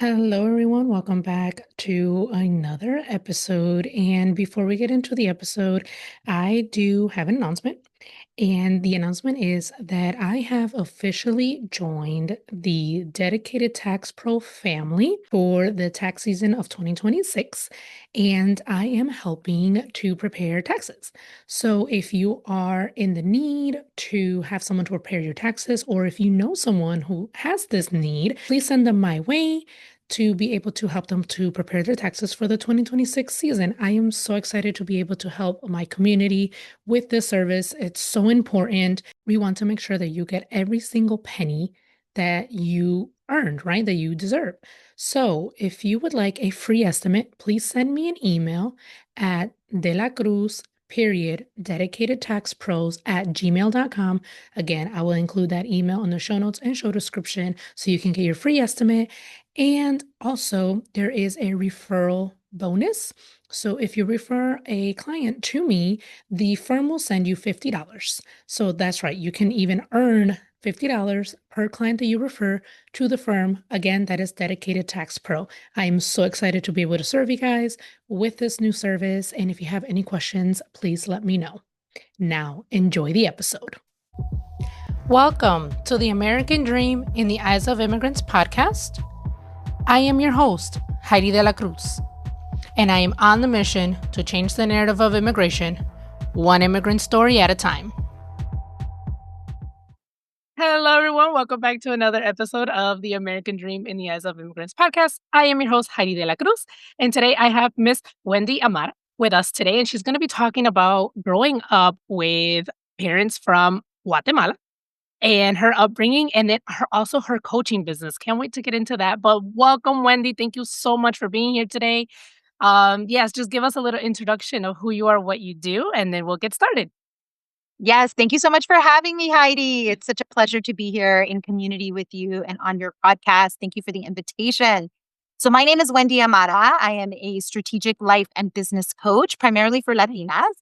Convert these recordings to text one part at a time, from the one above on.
Hello, everyone. Welcome back to another episode. And before we get into the episode, I do have an announcement. And the announcement is that I have officially joined the Dedicated Tax Pro family for the tax season of 2026. And I am helping to prepare taxes. So if you are in the need to have someone to prepare your taxes, or if you know someone who has this need, please send them my way to be able to help them to prepare their taxes for the 2026 season. I am so excited to be able to help my community with this service. It's so important. We want to make sure that you get every single penny that you earned, right? That you deserve. So if you would like a free estimate, please send me an email at De La Cruz period dedicated tax pros at gmail.com. Again, I will include that email in the show notes and show description so you can get your free estimate. And also, there is a referral bonus. So if you refer a client to me, the firm will send you $50. So that's right, you can even earn $50 per client that you refer to the firm. Again, that is Dedicated Tax Pro. I am so excited to be able to serve you guys with this new service. And if you have any questions, please let me know. Now, enjoy the episode. Welcome to the American Dream in the Eyes of Immigrants podcast. I am your host, Heidy De La Cruz, and I am on the mission to change the narrative of immigration, one immigrant story at a time. Hello, everyone. Welcome back to another episode of the American Dream in the Eyes of Immigrants podcast. I am your host, Heidy De La Cruz, and today I have Miss Wendy Amara with us today, and she's going to be talking about growing up with parents from Guatemala and her upbringing, and then also her coaching business. Can't wait to get into that. But welcome, Wendy. Thank you so much for being here today. Yes, just give us a little introduction of who you are, what you do, and then we'll get started. Yes, thank you so much for having me, Heidi. It's such a pleasure to be here in community with you and on your podcast. Thank you for the invitation. So, my name is Wendy Amara. I am a strategic life and business coach, primarily for Latinas,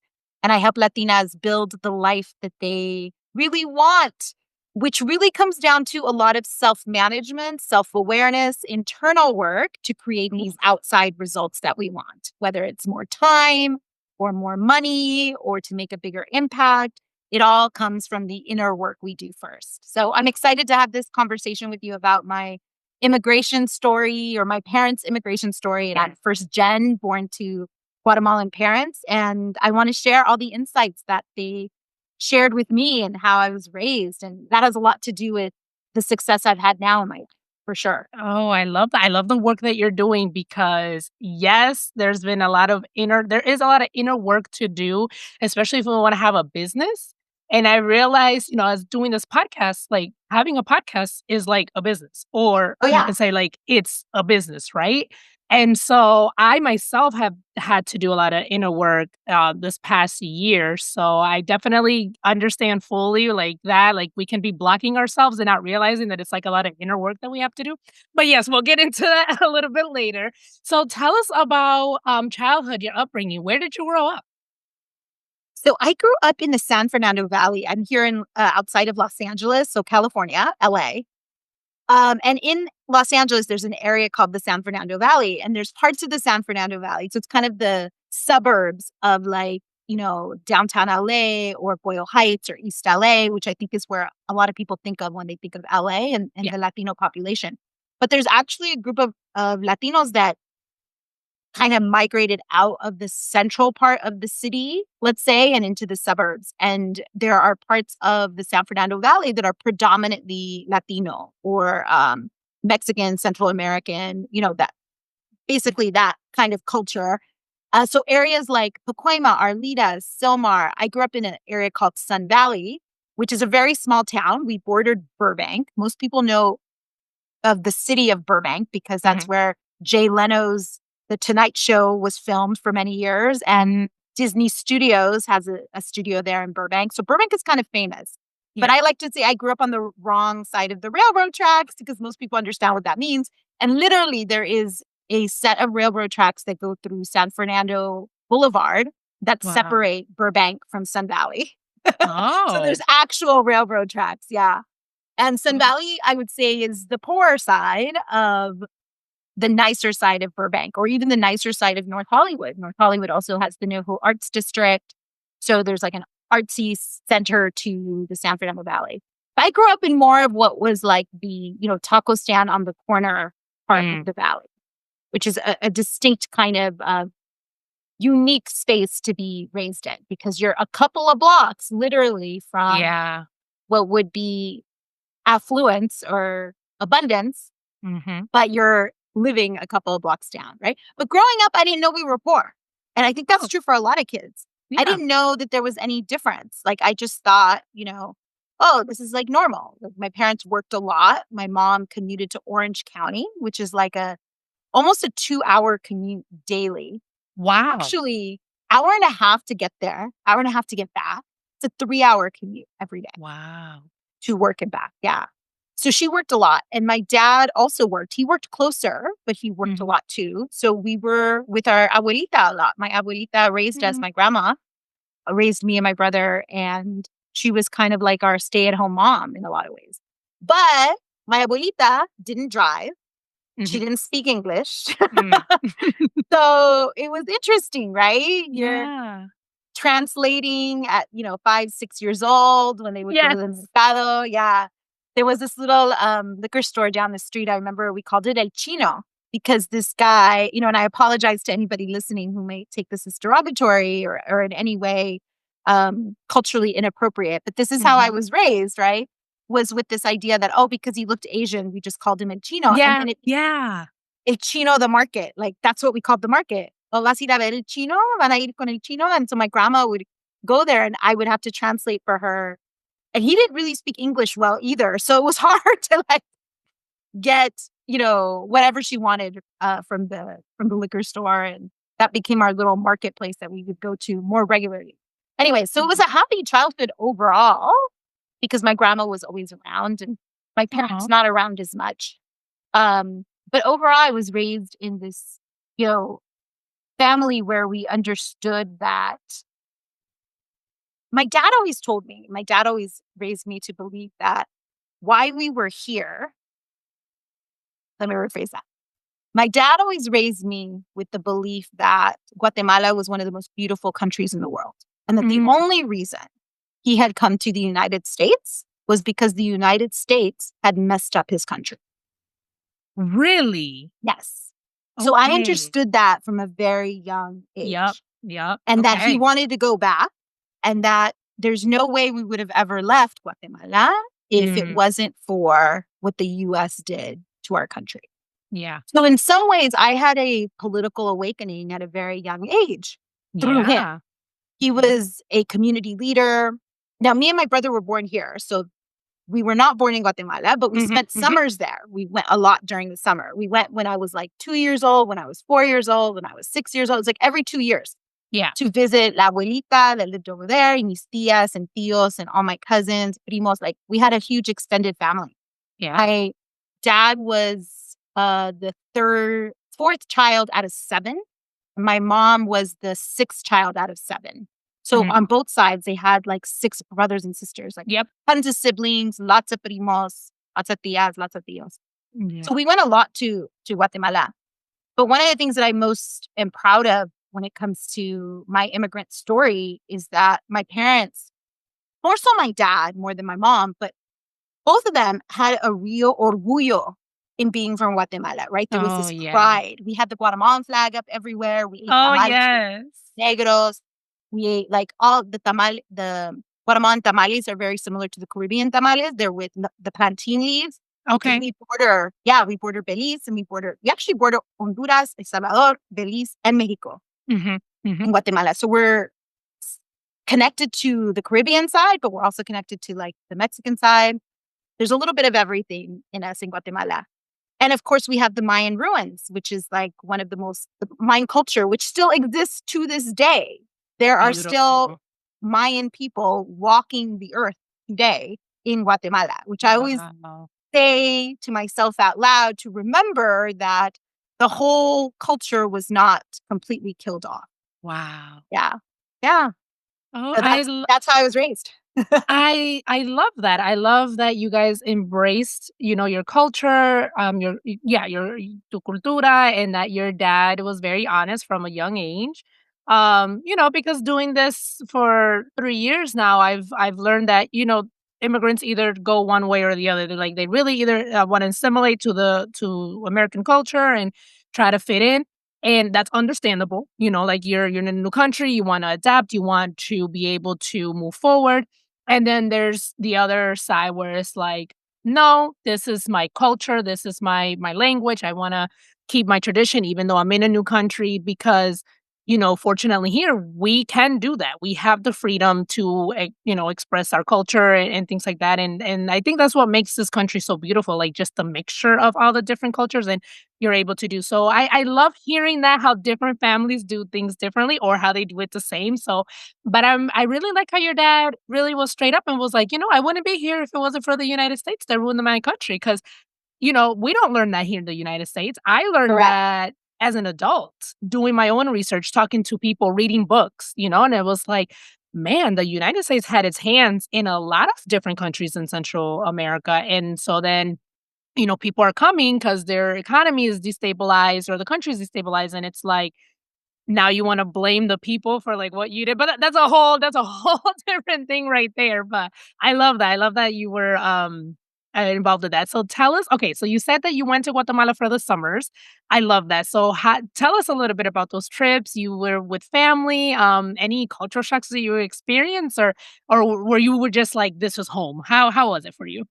and I help Latinas build the life that they really want, which really comes down to a lot of self management, self awareness, internal work to create these outside results that we want, whether it's more time or more money or to make a bigger impact. It all comes from the inner work we do first. So I'm excited to have this conversation with you about my immigration story or my parents' immigration story. And I'm first gen born to Guatemalan parents. And I want to share all the insights that they shared with me and how I was raised. And that has a lot to do with the success I've had now in my life, for sure. Oh, I love that. I love the work that you're doing because yes, there is a lot of inner work to do, especially if we want to have a business. And I realized, as doing this podcast, like having a podcast is like a business, or Oh, you yeah. can say like it's a business, right? And so I myself have had to do a lot of inner work this past year. So I definitely understand fully like that. Like we can be blocking ourselves and not realizing that it's like a lot of inner work that we have to do. But yes, we'll get into that a little bit later. So tell us about childhood, your upbringing. Where did you grow up? So I grew up in the San Fernando Valley. I'm here in outside of Los Angeles, so California, LA. And in Los Angeles, there's an area called the San Fernando Valley, and there's parts of the San Fernando Valley. So it's kind of the suburbs of downtown LA or Boyle Heights or East LA, which I think is where a lot of people think of when they think of LA and the Latino population. But there's actually a group of Latinos that kind of migrated out of the central part of the city, let's say, and into the suburbs. And there are parts of the San Fernando Valley that are predominantly Latino or Mexican, Central American, that basically that kind of culture. So areas like Pacoima, Arlitas, Silmar. I grew up in an area called Sun Valley, which is a very small town. We bordered Burbank. Most people know of the city of Burbank because that's where Jay Leno's The Tonight Show was filmed for many years, and Disney Studios has a studio there in Burbank. So Burbank is kind of famous. But I like to say I grew up on the wrong side of the railroad tracks because most people understand what that means. And literally, there is a set of railroad tracks that go through San Fernando Boulevard that separate Burbank from Sun Valley. So there's actual railroad tracks. Yeah. And Sun Valley, I would say, is the poorer side of the nicer side of Burbank or even the nicer side of North Hollywood. North Hollywood also has the NoHo Arts District. So there's like an artsy center to the San Fernando Valley. I grew up in more of what was like the, taco stand on the corner part of the valley, which is a distinct kind of unique space to be raised in because you're a couple of blocks literally from what would be affluence or abundance, but you're living a couple of blocks down, right? But growing up, I didn't know we were poor. And I think that's true for a lot of kids. Yeah. I didn't know that there was any difference. Like, I just thought, oh, this is like normal. Like, my parents worked a lot. My mom commuted to Orange County, which is like almost a 2-hour commute daily. Wow. Actually, hour and a half to get there, hour and a half to get back. It's a 3-hour commute every day. Wow. To work and back. Yeah. So she worked a lot. And my dad also worked. He worked closer, but he worked a lot too. So we were with our abuelita a lot. My abuelita raised us, my grandma raised me and my brother. And she was kind of like our stay-at-home mom in a lot of ways. But my abuelita didn't drive. She didn't speak English. So it was interesting, right? You're translating at, 5, 6 years old when they would go to the mercado. Yeah. There was this little liquor store down the street. I remember we called it El Chino because this guy, and I apologize to anybody listening who may take this as derogatory or in any way culturally inappropriate. But this is how I was raised, right? Was with this idea that, because he looked Asian, we just called him El Chino. Yeah, and then El Chino, the market. Like, that's what we called the market. Oh, vas a ir a ver el chino? Van a ir con el chino? And so my grandma would go there and I would have to translate for her. And he didn't really speak English well either. So it was hard to get, whatever she wanted from the liquor store. And that became our little marketplace that we would go to more regularly. Anyway, so it was a happy childhood overall because my grandma was always around and my parents not around as much. But overall, I was raised in this, family where we understood that my dad always raised me to believe that why we were here. Let me rephrase that. My dad always raised me with the belief that Guatemala was one of the most beautiful countries in the world. And that the only reason he had come to the United States was because the United States had messed up his country. Really? Yes. So I understood that from a very young age. Yep. And that he wanted to go back and that there's no way we would have ever left Guatemala if it wasn't for what the U.S. did to our country. Yeah. So in some ways, I had a political awakening at a very young age through him. He was a community leader. Now, me and my brother were born here. So we were not born in Guatemala, but we spent summers there. We went a lot during the summer. We went when I was like 2 years old, when I was 4 years old, when I was 6 years old. It's like every 2 years. Yeah. To visit la abuelita that lived over there, and mis tías and tíos and all my cousins, primos. Like, we had a huge extended family. Yeah. My dad was the fourth child out of 7. My mom was the 6th child out of 7. So on both sides, they had like 6 brothers and sisters, like tons of siblings, lots of primos, lots of tías, lots of tíos. Yeah. So we went a lot to Guatemala. But one of the things that I most am proud of when it comes to my immigrant story is that my parents, more so my dad more than my mom, but both of them had a real orgullo in being from Guatemala, right? There was this pride. We had the Guatemalan flag up everywhere. We ate tamales, negros. We ate like all the tamales. The Guatemalan tamales are very similar to the Caribbean tamales. They're with the plantain leaves. Okay. We border Belize and we actually border Honduras, El Salvador, Belize, and Mexico in Guatemala. So we're connected to the Caribbean side, but we're also connected to like the Mexican side. There's a little bit of everything in us in Guatemala. And of course, we have the Mayan ruins, which is like one of the Mayan culture, which still exists to this day. There are still Mayan people walking the earth today in Guatemala, which I always say to myself out loud to remember that the whole culture was not completely killed off. Wow. Yeah. Yeah. Oh, So that's how I was raised. I love that. I love that you guys embraced, your culture, your tu cultura, and that your dad was very honest from a young age. Because doing this for 3 years now, I've learned that, immigrants either go one way or the other. They're like they really either want to assimilate to American culture and try to fit in, and that's understandable. Like you're in a new country, you want to adapt, you want to be able to move forward, and then there's the other side where it's like, "No, this is my culture, this is my language, I wanna keep my tradition even though I'm in a new country," because, fortunately here, we can do that. We have the freedom to, express our culture and things like that, and I think that's what makes this country so beautiful, like, just the mixture of all the different cultures, and you're able to do so. I love hearing that, how different families do things differently or how they do it the same, so but I really like how your dad really was straight up and was like, "I wouldn't be here if it wasn't for the United States that ruined my country." Because we don't learn that here in the United States. I learned Correct. that as an adult, doing my own research, talking to people, reading books, and it was like, man, the United States had its hands in a lot of different countries in Central America, and so then, people are coming because their economy is destabilized or the country is destabilized, and it's like now you wanna blame the people for, like, what you did, but that's a whole different thing right there, but I love that. I love that you were, involved with that. So tell us, okay, so you said that you went to Guatemala for the summers. I love that. So tell us a little bit about those trips. You were with family, any cultural shocks that you experienced, or were you were just like, "This is home." How was it for you?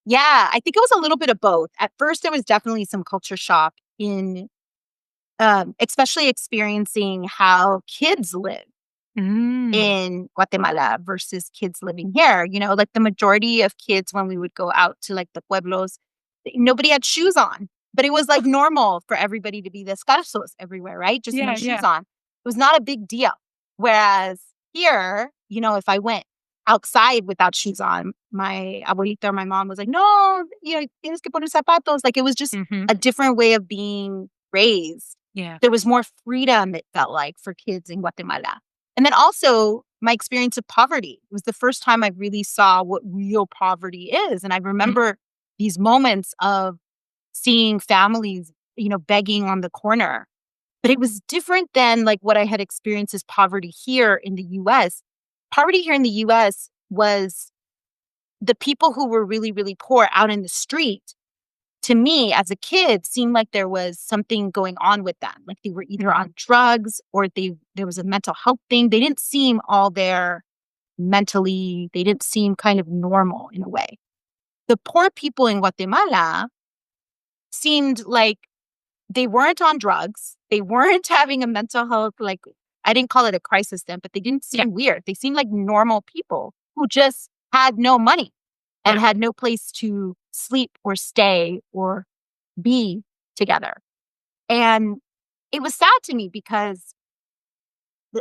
Yeah, I think it was a little bit of both. At first, there was definitely some culture shock in, especially experiencing how kids live Mm. in Guatemala versus kids living here. Like the majority of kids when we would go out to like the pueblos, nobody had shoes on, but it was like normal for everybody to be descalzos everywhere, right? Just no Yeah, shoes yeah. on. It was not a big deal. Whereas here, if I went outside without shoes on, my abuelita or my mom was like, no, tienes que poner zapatos. Like it was just Mhm. a different way of being raised. Yeah. There was more freedom, it felt like, for kids in Guatemala. And then also my experience of poverty. It was the first time I really saw what real poverty is. And I Mhm. remember these moments of seeing families, begging on the corner. But it was different than like what I had experienced as poverty here in the US. Poverty here in the US was the people who were really, really poor out in the street. To me, as a kid, seemed like there was something going on with them. Like they were either Mhm. on drugs or there was a mental health thing. They didn't seem all there mentally. They didn't seem kind of normal in a way. The poor people in Guatemala seemed like they weren't on drugs. They weren't having a mental health, like, I didn't call it a crisis then, but they didn't Yeah, seem weird. They seemed like normal people who just had no money and yeah. had no place to sleep or stay or be together. And it was sad to me because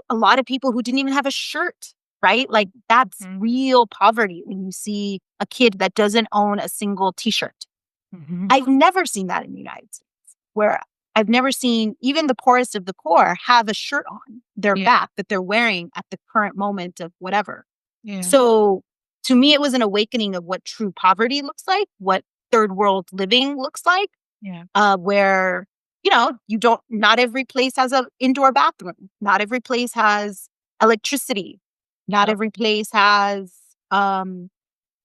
a lot of people who didn't even have a shirt, right? Like that's Mm. real poverty when you see a kid that doesn't own a single t-shirt. Mhm. I've never seen that in the United States, where I've never seen even the poorest of the poor have a shirt on their Yeah, back that they're wearing at the current moment of whatever. yeah, So to me, it was an awakening of what true poverty looks like, what third world living looks like, yeah. where, not every place has an indoor bathroom. Not every place has electricity. Not Yep. every place has um,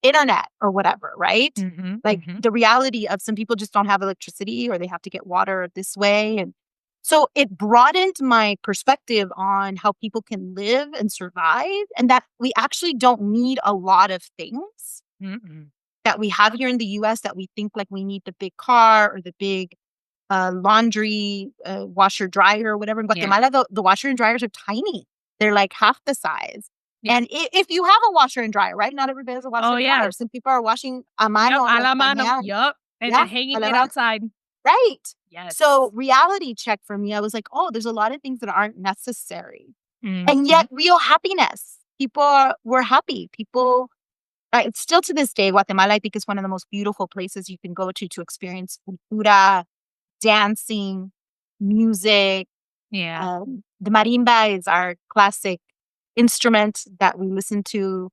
internet or whatever, right? Mhm, Like mhm. the reality of some people just don't have electricity or they have to get water this way. And so it broadened my perspective on how people can live and survive and that we actually don't need a lot of things Mm-mm. that we have here in the US that we think like we need the big car or the big laundry, washer dryer or whatever. In Yeah, Guatemala, the washer and dryers are tiny. They're like half the size. yeah. And if you have a washer and dryer, right? Not everybody has a washer Oh, and yeah. dryer. Some people are washing a Yep, mano, a like la by mano. hand. Yep, and Yeah, hanging a la it mano. outside. Right. So Yes. reality check for me, I was like, oh, there's a lot of things that aren't necessary. And Mhm. yet real happiness. Were happy. People, still to this day, Guatemala, I think is one of the most beautiful places you can go to experience cultura, dancing, music. Yeah. The marimba is our classic, instrument that we listen to.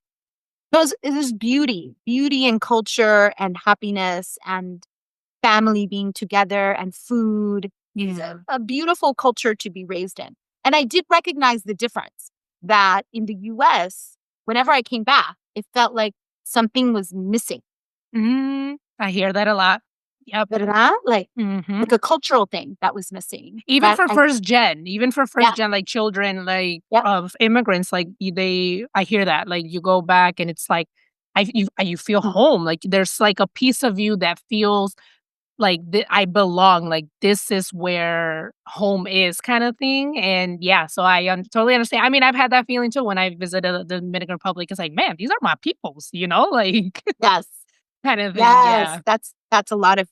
There's beauty and culture and happiness and family being together and food. It's a beautiful culture to be raised in. And I did recognize the difference that in the US, whenever I came back, it felt like something was missing. I hear that a lot. Yep. ¿Verdad? Like a cultural thing that was missing. Even That for first gen, like children, like Yep. of immigrants, like I hear that. Like you go back and it's like, you feel home. Like there's like a piece of you that feels like I belong. Like this is where home is, kind of thing. And yeah, so I totally understand. I mean, I've had that feeling too when I visited the Dominican Republic. It's like, man, these are my peoples, like Yes. kind of thing. Yes. Yeah. That's a lot of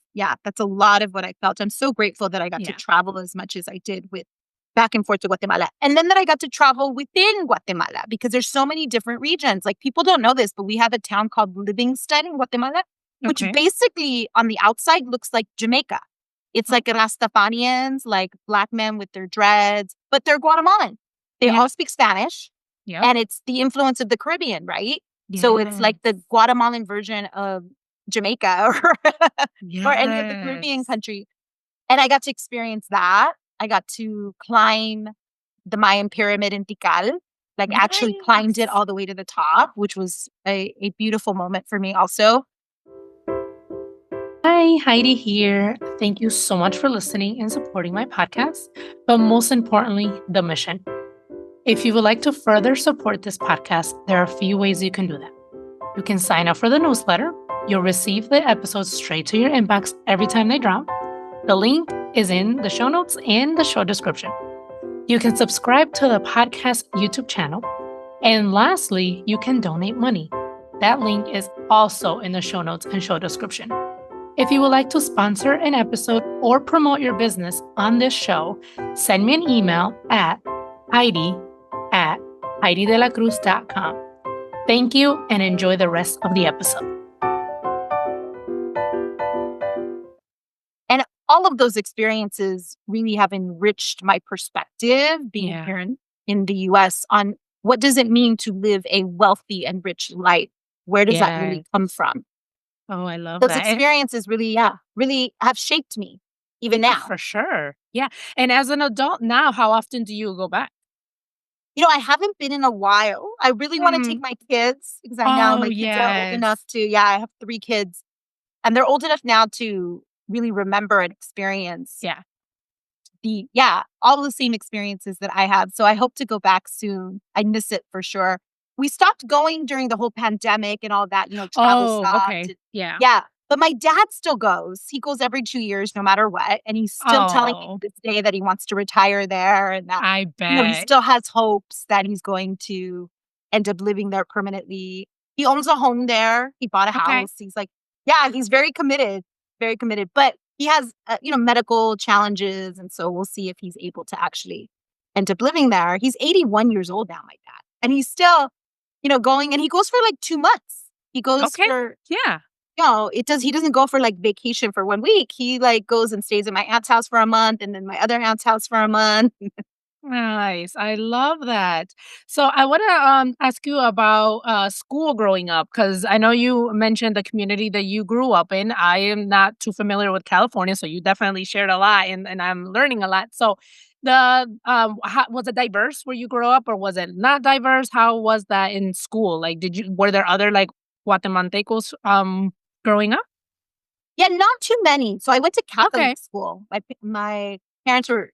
what I felt. I'm so grateful that I got to travel as much as I did with back and forth to Guatemala. And then that I got to travel within Guatemala because there's so many different regions. Like people don't know this, but we have a town called Livingston in Guatemala, which basically on the outside looks like Jamaica. It's like Rastafarians, like black men with their dreads, but they're Guatemalan. They all speak Spanish. And it's the influence of the Caribbean, right? So it's like the Guatemalan version of Jamaica or any of the Caribbean country. And I got to experience that. I got to climb the Mayan pyramid in Tikal, actually climbed it all the way to the top, which was a beautiful moment for me also. Hi, Heidi here. Thank you so much for listening and supporting my podcast, but most importantly, the mission. If you would like to further support this podcast, there are a few ways you can do that. You can sign up for the newsletter. You'll receive the episodes straight to your inbox every time they drop. The link is in the show notes and the show description. You can subscribe to the podcast YouTube channel. And lastly, you can donate money. That link is also in the show notes and show description. If you would like to sponsor an episode or promote your business on this show, send me an email at Heidi@HeidiDeLaCruz.com. Thank you and enjoy the rest of the episode. And all of those experiences really have enriched my perspective being here in the US on what does it mean to live a wealthy and rich life? Where does that really come from? Oh, I love those that. experiences really have shaped me even now. For sure. Yeah. And as an adult now, how often do you go back? I haven't been in a while. I really want to take my kids because I know my kids are old enough to, I have 3 kids and they're old enough now to really remember and experience all the same experiences that I have. So I hope to go back soon. I miss it for sure. We stopped going during the whole pandemic and all that, travel stopped. Okay. Yeah. Yeah. But my dad still goes. He goes every 2 years, no matter what. And he's still telling me this day that he wants to retire there. And that, I bet. He still has hopes that he's going to end up living there permanently. He owns a home there. He bought a house. He's like, he's very committed, very committed. But he has, medical challenges. And so we'll see if he's able to actually end up living there. He's 81 years old now, my dad. And he's still, going. And he goes for 2 months. He goes for... he doesn't go for vacation for 1 week. He goes and stays at my aunt's house for a month and then my other aunt's house for a month. Nice. I love that. So I want to ask you about school growing up, because I know you mentioned the community that you grew up in. I am not too familiar with California, so you definitely shared a lot and I'm learning a lot. So was it diverse where you grew up or was it not diverse? How was that in school? Were there other Guatemaltecos growing up? Yeah, not too many. So I went to Catholic school. My parents were,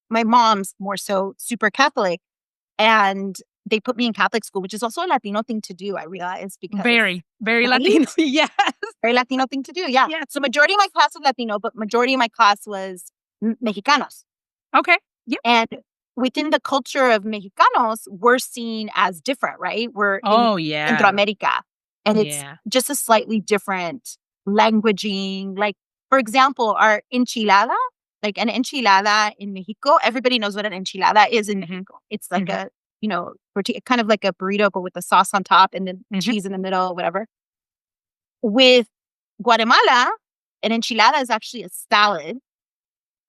my mom's more so super Catholic, and they put me in Catholic school, which is also a Latino thing to do, I realized. Because very, very Latino. Yes. Very Latino thing to do. Yeah. So majority of my class was Latino, but majority of my class was Mexicanos. Okay. Yep. And within the culture of Mexicanos, we're seen as different, right? We're in Centro America. And it's just a slightly different languaging. For example, our enchilada, an enchilada in Mexico, everybody knows what an enchilada is in Mexico. It's a, kind of like a burrito, but with the sauce on top and then cheese in the middle, whatever. With Guatemala, an enchilada is actually a salad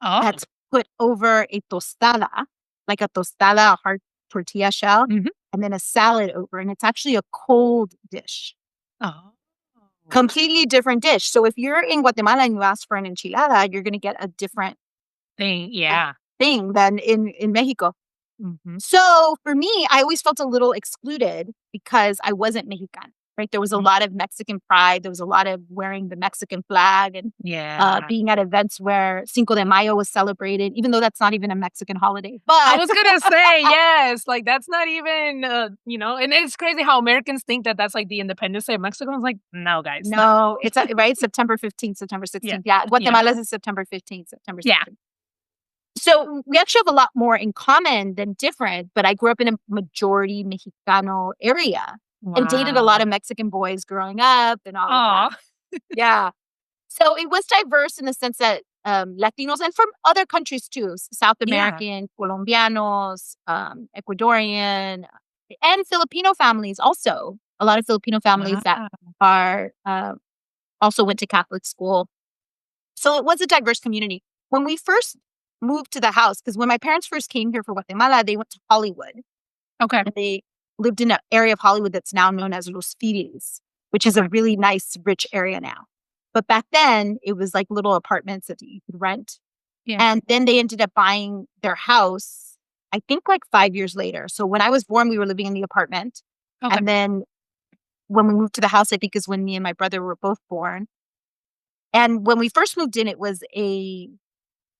that's put over a tostada, a hard tortilla shell. and then a salad over. And it's actually a cold dish. Oh. Completely different dish. So if you're in Guatemala and you ask for an enchilada, you're going to get a different Thing, yeah. thing than in Mexico. Mhm. So for me, I always felt a little excluded because I wasn't Mexican, right? There was a lot of Mexican pride. There was a lot of wearing the Mexican flag and Yeah. being at events where Cinco de Mayo was celebrated, even though that's not even a Mexican holiday. I But was gonna say, yes, like, that's not even, and it's crazy how Americans think that that's, like, the Independence Day of Mexico. It's like, "No, guys." no, it's right, September 15th, September Yeah. 16th. Yeah, Yeah. Guatemala's is September 15th, September Yeah. 16th. So we actually have a lot more in common than different, but I grew up in a majority Mexicano area and dated a lot Wow. of Mexican boys growing up and all of that. Aw. Yeah. So it was diverse in the sense that Latinos and from other countries too, South Yeah. American, Colombianos, Ecuadorian, and Filipino families also. A lot of Filipino families Wow. that are also went to Catholic school. So it was a diverse community. When we first moved to the house, because when my parents first came here for Guatemala, they went to Hollywood. Okay. And they lived in an area of Hollywood that's now known as Los Feliz, which is a Okay. really nice, rich area now. But back then, it was like little apartments that you could rent. Yeah. And then they ended up buying their house, I think like 5 years later. So when I was born, we were living in the apartment. Okay. And then when we moved to the house, I think is when me and my brother were both born. And when we first moved in, it was a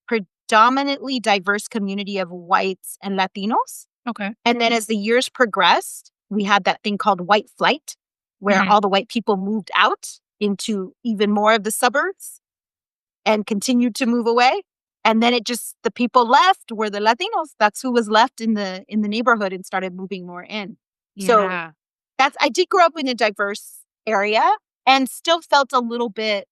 predominantly diverse community of whites and Latinos. Okay. And then as the years progressed, we had that thing called white flight, where Mhm. all the white people moved out into even more of the suburbs and continued to move away. And then the people left were the Latinos. That's who was left in the neighborhood and started moving more in. So Yeah. I did grow up in a diverse area and still felt a little bit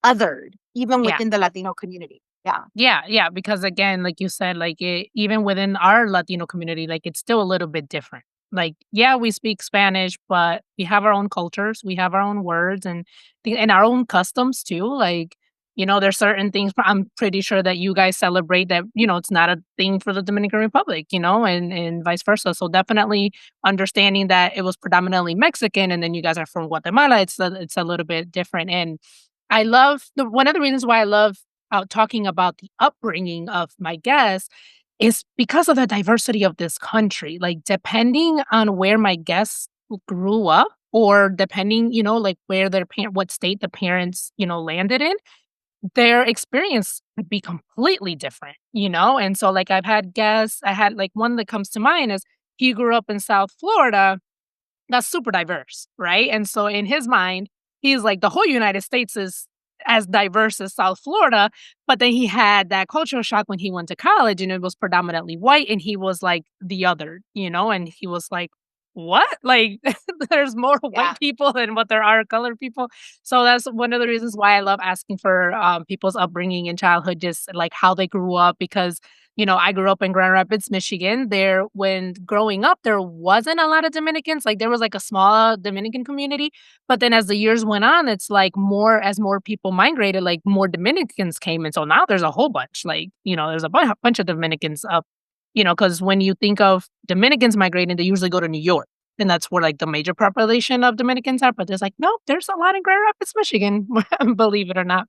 othered, even Yeah. within the Latino community. Yeah. Yeah, yeah, because again, like you said, like even within our Latino community, like it's still a little bit different. Like, yeah, we speak Spanish, but we have our own cultures, we have our own words and our own customs too. Like, there's certain things I'm pretty sure that you guys celebrate that, it's not a thing for the Dominican Republic, and vice versa. So definitely understanding that it was predominantly Mexican and then you guys are from Guatemala, it's a little bit different. And I love the one of the reasons why I love out talking about the upbringing of my guests is because of the diversity of this country. Like, depending on where my guests grew up or depending, like where what state the parents, landed in, their experience would be completely different. And so, like, I had like one that comes to mind is he grew up in South Florida that's super diverse, right? And so in his mind, he's like, the whole United States is as diverse as South Florida. But then he had that cultural shock when he went to college and it was predominantly white and he was like the other, and he was like, what? Like, there's more Yeah. white people than what there are colored people. So that's one of the reasons why I love asking for people's upbringing in childhood, just like how they grew up, because I grew up in Grand Rapids, Michigan. When growing up, there wasn't a lot of Dominicans. Like, there was like a small Dominican community. But then as the years went on, it's like as more people migrated, like more Dominicans came. And so now there's a whole bunch. Like, there's a bunch of Dominicans up, because when you think of Dominicans migrating, they usually go to New York. And that's where like the major population of Dominicans are. But there's like, nope, there's a lot in Grand Rapids, Michigan, believe it or not.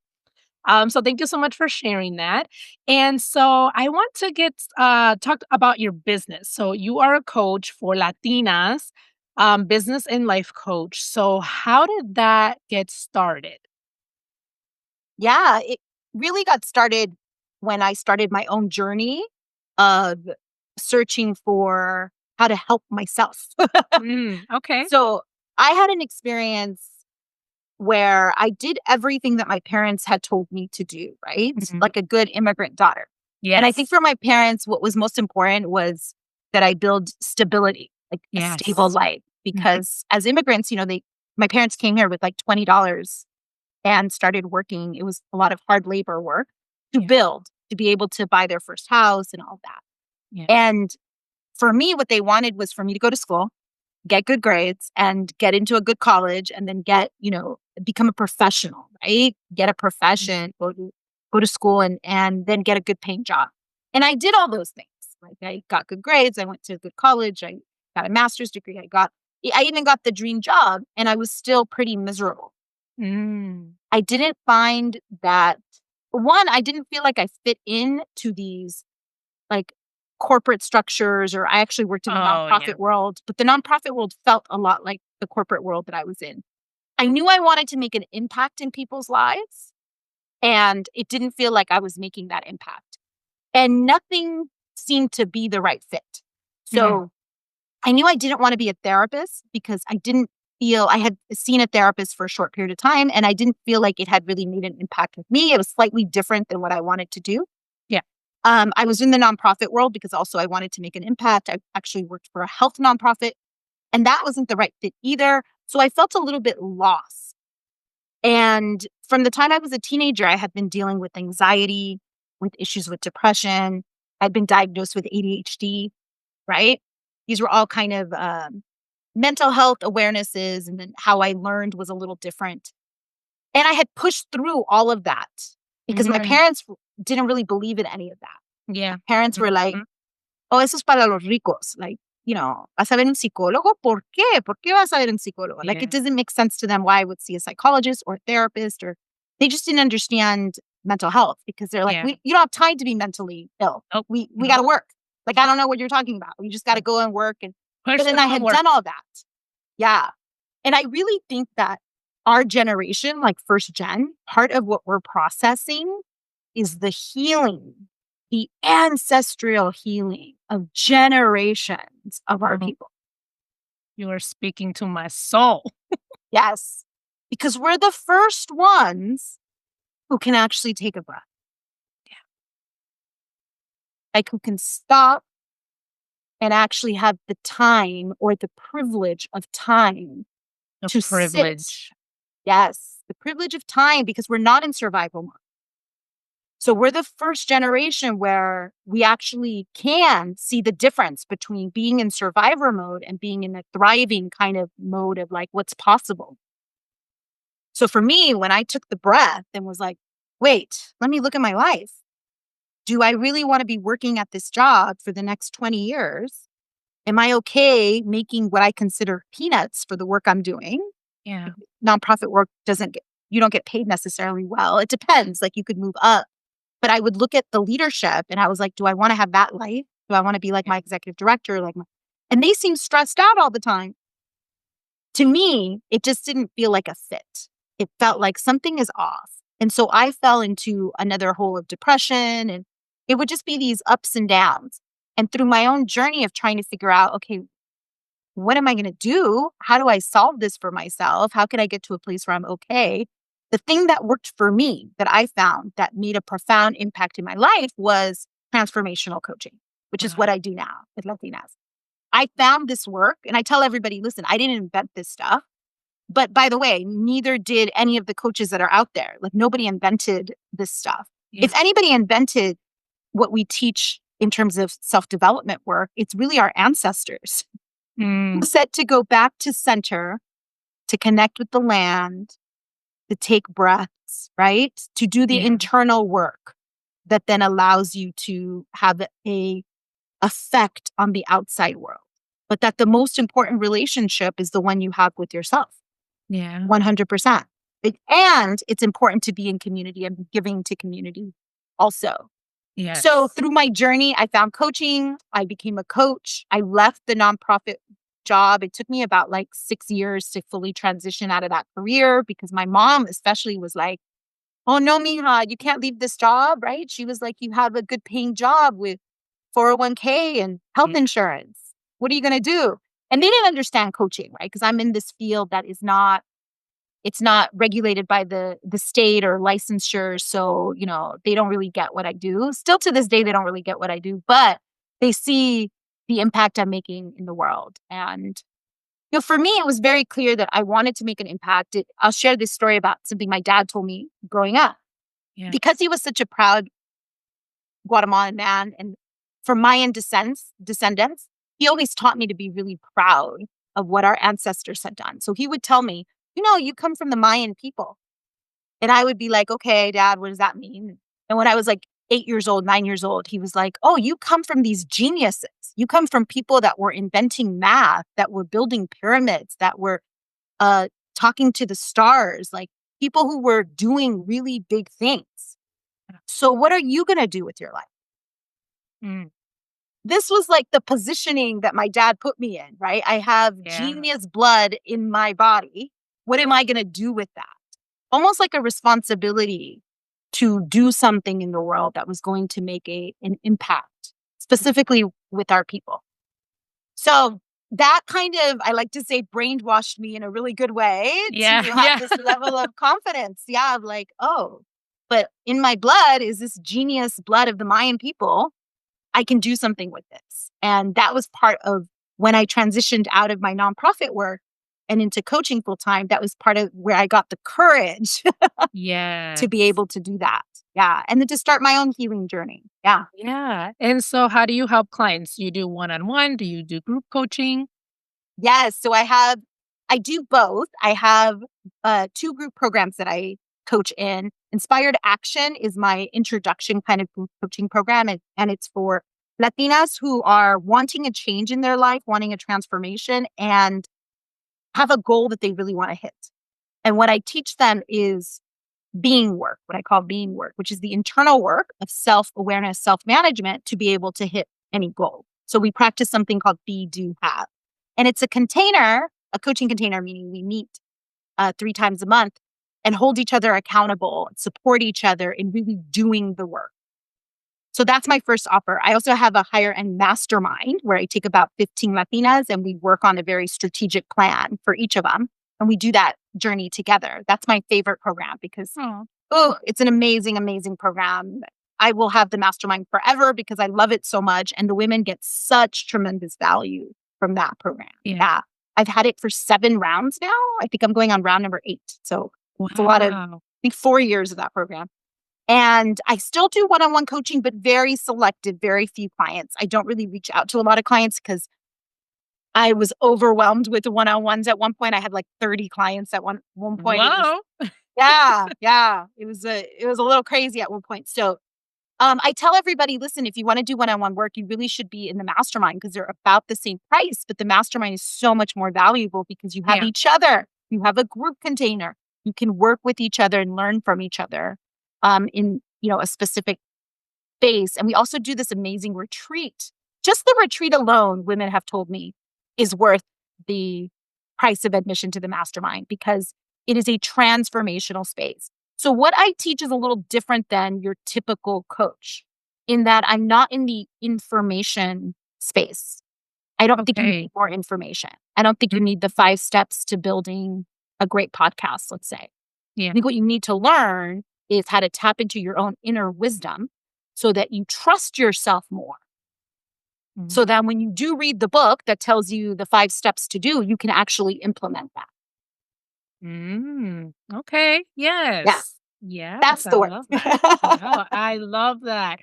So thank you so much for sharing that. And so I want to get talk about your business. So you are a coach for Latinas, business and life coach. So how did that get started? Yeah, it really got started when I started my own journey of searching for how to help myself. Okay. So I had an experience where I did everything that my parents had told me to do, right? Mhm. Like a good immigrant daughter. And I think Yes. for my parents, what was most important was that I build stability, like a stable Yes. life. Mhm. Because as immigrants, my parents came here with like $20 and started working. It was a lot of hard labor work to Yeah. build, to be able to buy their first house and all that. Yeah. And for me, what they wanted was for me to go to school, get good grades, and get into a good college, and then become a professional, right? Get a Mhm. profession, go to school, and then get a good paying job. And I did all those things. Like I got good grades, I went to a good college, I got a master's degree. I even got the dream job, and I was still pretty miserable. I didn't find that, one, I didn't feel like I fit into these like corporate structures, or I actually worked in the nonprofit world, but the nonprofit world felt a lot like the corporate world that I was in. I knew I wanted to make an impact in people's lives, and it didn't feel like I was making that impact. And nothing seemed to be the right fit. So I knew I didn't want to be a therapist because I didn't feel, I had seen a therapist for a short period of time, and I didn't feel like it had really made an impact with me. It was slightly different than what I wanted to do. Yeah. I was in the nonprofit world because also I wanted to make an impact. I actually worked for a health nonprofit, and that wasn't the right fit either. So I felt a little bit lost. And from the time I was a teenager, I had been dealing with anxiety, with issues with depression. I'd been diagnosed with ADHD, right? These were all kind of mental health awarenesses, and then how I learned was a little different. And I had pushed through all of that because my parents didn't really believe in any of that. Yeah. Parents were like, oh, eso es para los ricos. Like, vas a ver un psicólogo? ¿Por qué? ¿Por qué vas a ver un psicólogo? Like, it doesn't make sense to them why I would see a psychologist or a therapist, or they just didn't understand mental health because they're like, you don't have time to be mentally ill. We got to work. Like, I don't know what you're talking about. We just got to go and work. But then I had done all that. Yeah. And I really think that our generation, like first gen, part of what we're processing is the healing, the ancestral healing of generations of our people. You are speaking to my soul. Yes. Because we're the first ones who can actually take a breath. Yeah. Like, who can stop and actually have the time, or the privilege of time, to sit. Yes, the privilege of time, because we're not in survival mode. So we're the first generation where we actually can see the difference between being in survivor mode and being in a thriving kind of mode of like what's possible. So for me, when I took the breath and was like, wait, let me look at my life. Do I really want to be working at this job for the next 20 years? Am I okay making what I consider peanuts for the work I'm doing? Yeah. Nonprofit work you don't get paid necessarily well. It depends. Like, you could move up. But I would look at the leadership and I was like, do I want to have that life? Do I want to be like my executive director? And they seem stressed out all the time. To me, it just didn't feel like a fit. It felt like something is off. And so I fell into another hole of depression, and it would just be these ups and downs. And through my own journey of trying to figure out, okay, what am I going to do? How do I solve this for myself? How can I get to a place where I'm okay? The thing that worked for me, that I found that made a profound impact in my life, was transformational coaching, which is what I do now with Latinas. I found this work, and I tell everybody, listen, I didn't invent this stuff. But by the way, neither did any of the coaches that are out there. Like, nobody invented this stuff. Yeah. If anybody invented what we teach in terms of self-development work, it's really our ancestors who said to go back to center, to connect with the land, to take breaths, right? To do the internal work that then allows you to have a effect on the outside world. But that the most important relationship is the one you have with yourself. Yeah. 100%. And it's important to be in community and giving to community also. Yes. So through my journey, I found coaching. I became a coach. I left the nonprofit job. It took me about 6 years to fully transition out of that career, because my mom especially was like, oh no, mija, you can't leave this job, right? She was like, you have a good paying job with 401k and health insurance. What are you going to do? And they didn't understand coaching, right? Because I'm in this field that is not, it's not regulated by the state or licensure. So, they don't really get what I do. Still to this day, they don't really get what I do, but they see the impact I'm making in the world. And, for me, it was very clear that I wanted to make an impact. I'll share this story about something my dad told me growing up. Yeah. Because he was such a proud Guatemalan man, and from Mayan descendants, he always taught me to be really proud of what our ancestors had done. So he would tell me, you come from the Mayan people. And I would be like, okay, Dad, what does that mean? And when I was 8 years old, 9 years old, he was like, oh, you come from these geniuses. You come from people that were inventing math, that were building pyramids, that were talking to the stars, like people who were doing really big things. So what are you going to do with your life? Mm. This was like the positioning that my dad put me in, right? I have genius blood in my body. What am I going to do with that? Almost like a responsibility to do something in the world that was going to make an impact, specifically with our people. So that kind of, I like to say, brainwashed me in a really good way to have this level of confidence. Yeah, of like, oh, but in my blood is this genius blood of the Mayan people. I can do something with this. And that was part of when I transitioned out of my nonprofit work and into coaching full time. That was part of where I got the courage to be able to do that. Yeah. And then to start my own healing journey. Yeah. Yeah. And so how do you help clients? You do one-on-one? Do you do group coaching? Yes. So I do both. I have 2 group programs that I coach in. Inspired Action is my introduction kind of group coaching program. And it's for Latinas who are wanting a change in their life, wanting a transformation, and have a goal that they really want to hit. And what I teach them is being work, what I call being work, which is the internal work of self-awareness, self-management to be able to hit any goal. So we practice something called Be, Do, Have. And it's a container, a coaching container, meaning we meet 3 times a month and hold each other accountable, support each other in really doing the work. So that's my first offer. I also have a higher end mastermind where I take about 15 Latinas and we work on a very strategic plan for each of them. And we do that journey together. That's my favorite program because, it's an amazing, amazing program. I will have the mastermind forever because I love it so much. And the women get such tremendous value from that program. Yeah. I've had it for 7 rounds now. I think I'm going on round number 8. So it's a lot of, I think 4 years of that program. And I still do one-on-one coaching, but very selective, very few clients. I don't really reach out to a lot of clients because I was overwhelmed with the one-on-ones at one point. I had like 30 clients at one point. Wow. Yeah. It was a little crazy at one point. So I tell everybody, listen, if you want to do one-on-one work, you really should be in the mastermind because they're about the same price. But the mastermind is so much more valuable because you have each other. You have a group container. You can work with each other and learn from each other in a specific space. And we also do this amazing retreat. Just the retreat alone, women have told me, is worth the price of admission to the mastermind because it is a transformational space. So what I teach is a little different than your typical coach in that I'm not in the information space. I don't think you need more information. I don't think you need the 5 steps to building a great podcast, let's say. I think what you need to learn is how to tap into your own inner wisdom so that you trust yourself more. So that when you do read the book that tells you the 5 steps to do, you can actually implement that. Okay. Yes. Yeah. That's the word. Wow, I love that.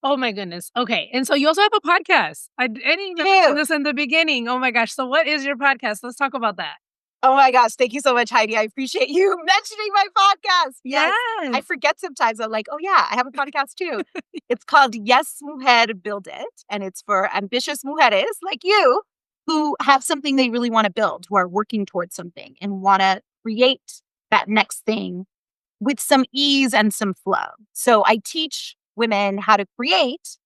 Oh my goodness. Okay. And so you also have a podcast. I didn't even mention this in the beginning. Oh my gosh. So what is your podcast? Let's talk about that. Oh my gosh. Thank you so much, Heidi. I appreciate you mentioning my podcast. Yes. I forget sometimes. I'm like, oh yeah, I have a podcast too. It's called Yes Mujer Build It. And it's for ambitious mujeres like you who have something they really want to build, who are working towards something and want to create that next thing with some ease and some flow. So I teach women how to create,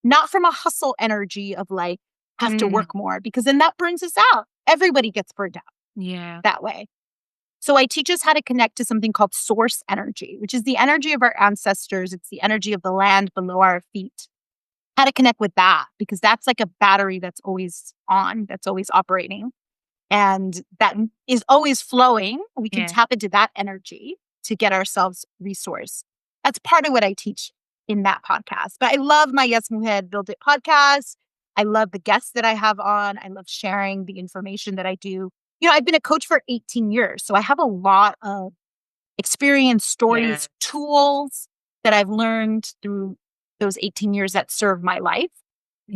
not from a hustle energy of like, have to work more, because then that burns us out. Everybody gets burned out. That way. So I teach us how to connect to something called source energy, which is the energy of our ancestors. It's the energy of the land below our feet. How to connect with that, because that's like a battery that's always on, that's always operating, and that is always flowing. We can tap into that energy to get ourselves resourced. That's part of what I teach in that podcast. But I love my Yes Mujer Build It podcast. I love the guests that I have on. I love sharing the information that I do. I've been a coach for 18 years, so I have a lot of experience, stories, tools that I've learned through those 18 years that serve my life.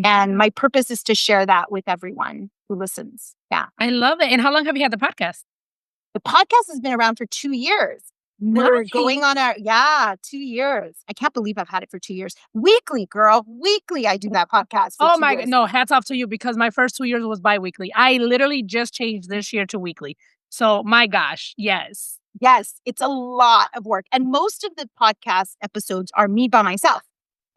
And my purpose is to share that with everyone who listens. Yeah. I love it. And how long have you had the podcast? The podcast has been around for 2 years. We're going on 2 years. I can't believe I've had it for 2 years. Weekly, girl. Weekly, I do that podcast for Oh 2 my years. God. No, hats off to you because my first 2 years was bi-weekly. I literally just changed this year to weekly. So my gosh, yes. Yes, it's a lot of work. And most of the podcast episodes are me by myself.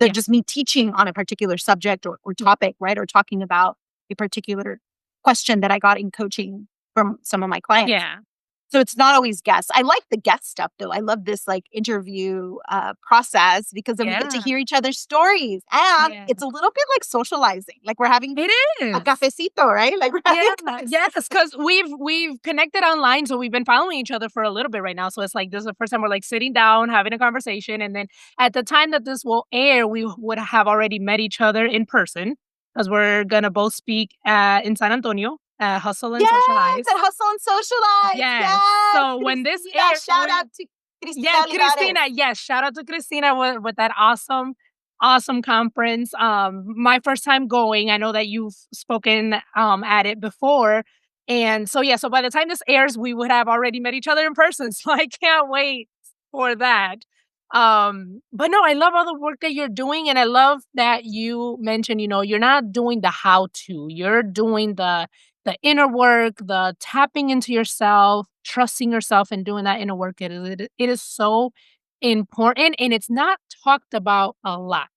They're just me teaching on a particular subject or topic, right? Or talking about a particular question that I got in coaching from some of my clients. Yeah. So it's not always guests. I like the guest stuff, though. I love this like interview process because then we get to hear each other's stories. And it's a little bit like socializing. Like we're having a cafecito, right? Like we're having yes, because we've connected online, so we've been following each other for a little bit right now. So it's like this is the first time we're like sitting down, having a conversation, and then at the time that this will air, we would have already met each other in person because we're gonna both speak in San Antonio. Hustle and Socialize. At Hustle and Socialize. Yes. So when this airs, shout out to Cristina. Christina. Yes, shout out to Christina with that awesome conference. My first time going. I know that you've spoken at it before. And so so by the time this airs, we would have already met each other in person. So I can't wait for that. But no, I love all the work that you're doing. And I love that you mentioned, you're not doing the how-to. You're doing the inner work, the tapping into yourself, trusting yourself and doing that inner work. It is so important and it's not talked about a lot.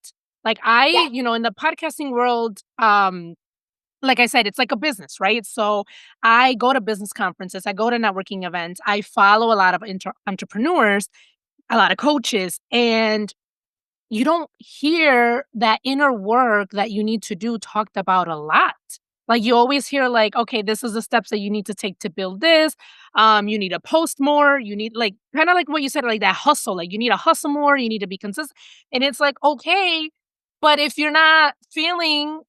Like in the podcasting world, like I said, it's like a business, right? So I go to business conferences, I go to networking events, I follow a lot of entrepreneurs, a lot of coaches, and you don't hear that inner work that you need to do talked about a lot. Like you always hear like, okay, this is the steps that you need to take to build this. You need to post more. You need like kind of like what you said, like that hustle. Like you need to hustle more. You need to be consistent. And it's like, okay, but if you're not feeling,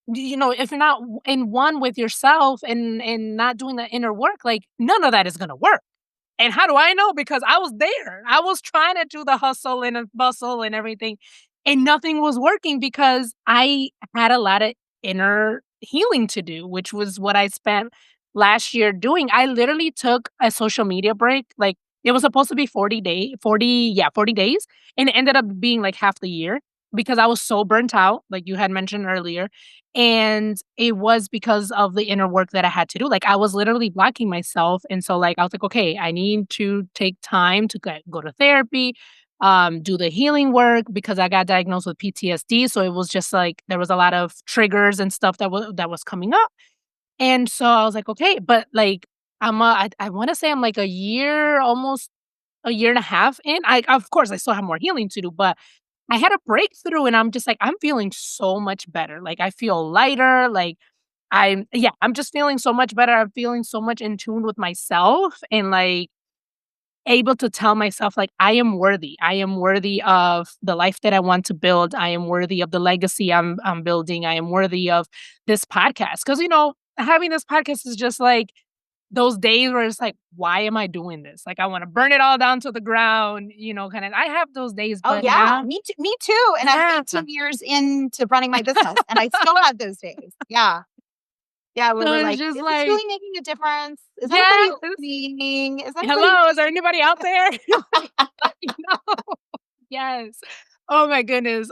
if you're not in one with yourself and not doing the inner work, like none of that is gonna work. And how do I know? Because I was there. I was trying to do the hustle and the bustle and everything, and nothing was working because I had a lot of inner healing to do, which was what I spent last year doing. I literally took a social media break. Like it was supposed to be 40 days. And it ended up being like half the year because I was so burnt out, like you had mentioned earlier. And it was because of the inner work that I had to do. Like I was literally blocking myself. And so like I was like, okay, I need to take time to go to therapy, do the healing work because I got diagnosed with PTSD. So it was just like there was a lot of triggers and stuff that was coming up. And so I was like, okay, but like I want to say I'm like a year, almost a year and a half in. Of course I still have more healing to do, but I had a breakthrough and I'm just like, I'm feeling so much better. Like I feel lighter. Like I'm just feeling so much better. I'm feeling so much in tune with myself and like able to tell myself like I am worthy. I am worthy of the life that I want to build. I am worthy of the legacy I'm building. I am worthy of this podcast. Cause having this podcast is just like those days where it's like, why am I doing this? Like I want to burn it all down to the ground, kind of. I have those days, but now, me too. And I'm 18 years into running my business and I still have those days. Yeah. Yeah, we were like, is this really making a difference? Is anybody listening? Hello, is there anybody out there? Yes. Oh my goodness.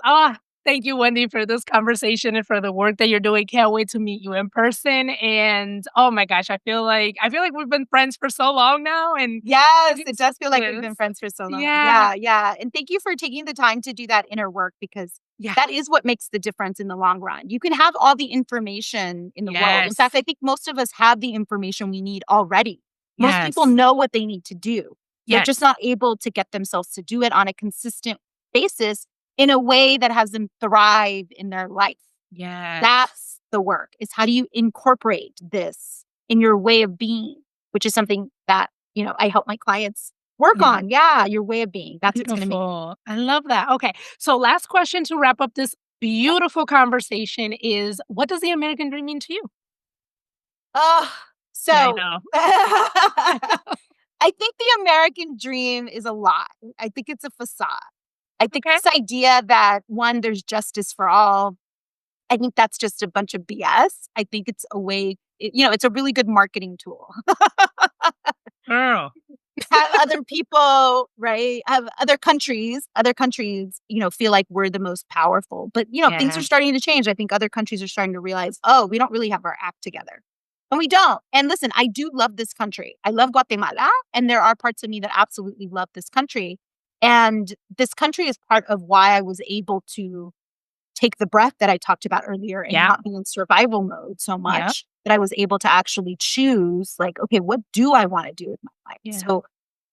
Thank you, Wendy, for this conversation and for the work that you're doing. Can't wait to meet you in person. And oh my gosh, I feel like we've been friends for so long now. And yes, it does feel like we've been friends for so long. Yeah. And thank you for taking the time to do that inner work because that is what makes the difference in the long run. You can have all the information in the world. In fact, I think most of us have the information we need already. Most people know what they need to do. They're just not able to get themselves to do it on a consistent basis in a way that has them thrive in their life. Yeah. That's the work, is how do you incorporate this in your way of being, which is something that, I help my clients work on. Yeah, your way of being. That's what's going to make. I love that. Okay. So last question to wrap up this beautiful conversation is, what does the American dream mean to you? So I know. I think the American dream is a lie. I think it's a facade. I think this idea that there's justice for all, I think that's just a bunch of BS. I think it's a way, it's a really good marketing tool. Girl. have other people, right? Have other countries, feel like we're the most powerful. But, things are starting to change. I think other countries are starting to realize, oh, we don't really have our act together. And we don't. And listen, I do love this country. I love Guatemala. And there are parts of me that absolutely love this country. And this country is part of why I was able to take the breath that I talked about earlier and not be in survival mode so much that I was able to actually choose, like, okay, what do I want to do with my life? Yeah. So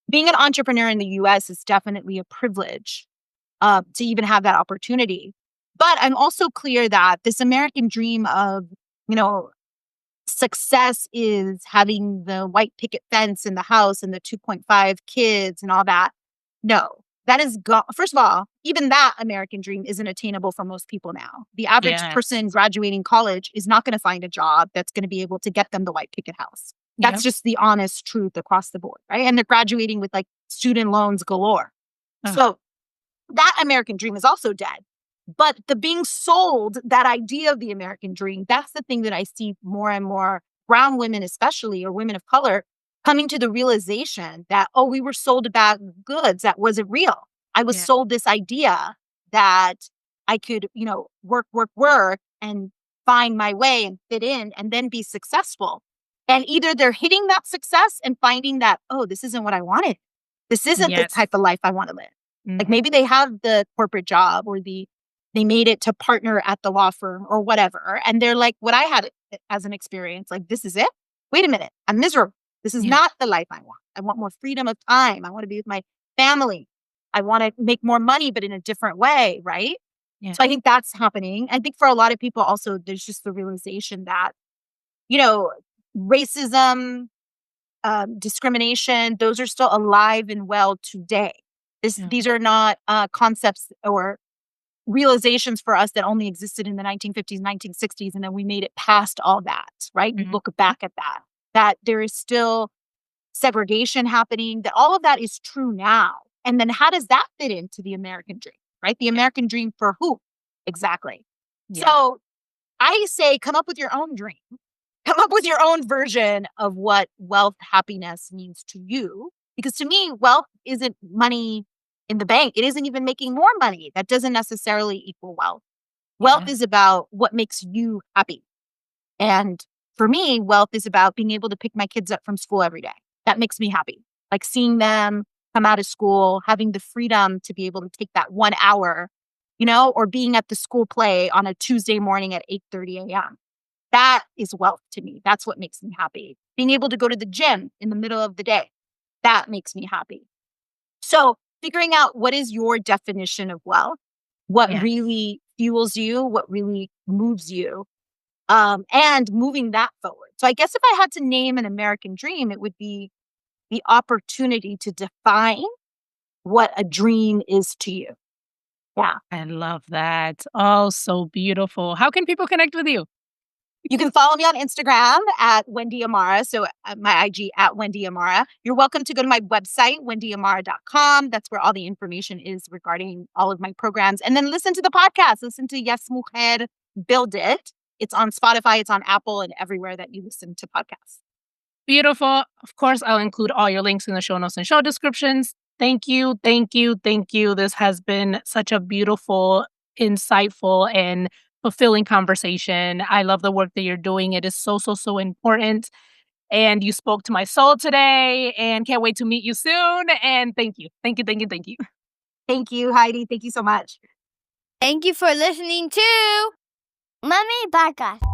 being an entrepreneur in the US is definitely a privilege to even have that opportunity. But I'm also clear that this American dream of, success is having the white picket fence in the house and the 2.5 kids and all that. No, that is gone. First of all, even that American dream isn't attainable for most people now. The average person graduating college is not going to find a job that's going to be able to get them the white picket house. That's just the honest truth across the board, right? And they're graduating with like student loans galore. So that American dream is also dead. But the being sold that idea of the American dream, that's the thing that I see more and more brown women, especially, or women of color, coming to the realization that, oh, we were sold a bag of goods that wasn't real. I was sold this idea that I could, work and find my way and fit in and then be successful. And either they're hitting that success and finding that, oh, this isn't what I wanted. This isn't the type of life I want to live. Like maybe they have the corporate job or they made it to partner at the law firm or whatever. And they're like, what I had as an experience, like, this is it? Wait a minute. I'm miserable. This is not the life I want. I want more freedom of time. I want to be with my family. I want to make more money, but in a different way, right? Yeah. So I think that's happening. I think for a lot of people also, there's just the realization that, racism, discrimination, those are still alive and well today. These are not concepts or realizations for us that only existed in the 1950s, 1960s, and then we made it past all that, right? We look back at that there is still segregation happening, that all of that is true now. And then how does that fit into the American dream, right? The American dream for who? Exactly. Yeah. So I say, come up with your own dream. Come up with your own version of what wealth, happiness means to you. Because to me, wealth isn't money in the bank. It isn't even making more money. That doesn't necessarily equal wealth. Wealth is about what makes you happy. And for me, wealth is about being able to pick my kids up from school every day. That makes me happy. Like seeing them come out of school, having the freedom to be able to take that 1 hour, or being at the school play on a Tuesday morning at 8:30 a.m. That is wealth to me. That's what makes me happy. Being able to go to the gym in the middle of the day, that makes me happy. So figuring out what is your definition of wealth, what really fuels you, what really moves you, and moving that forward. So I guess if I had to name an American dream, it would be the opportunity to define what a dream is to you. Yeah. I love that. Oh, so beautiful. How can people connect with you? You can follow me on Instagram at Wendy Amara. So my IG at Wendy Amara. You're welcome to go to my website, wendyamara.com. That's where all the information is regarding all of my programs. And then listen to the podcast. Listen to Yes Mujer, Build It. It's on Spotify, it's on Apple, and everywhere that you listen to podcasts. Beautiful. Of course, I'll include all your links in the show notes and show descriptions. Thank you, thank you, thank you. This has been such a beautiful, insightful, and fulfilling conversation. I love the work that you're doing. It is so, so, so important. And you spoke to my soul today and can't wait to meet you soon. And thank you. Thank you, thank you, thank you. Thank you, Heidi. Thank you so much. Thank you for listening to Mommy Podcast.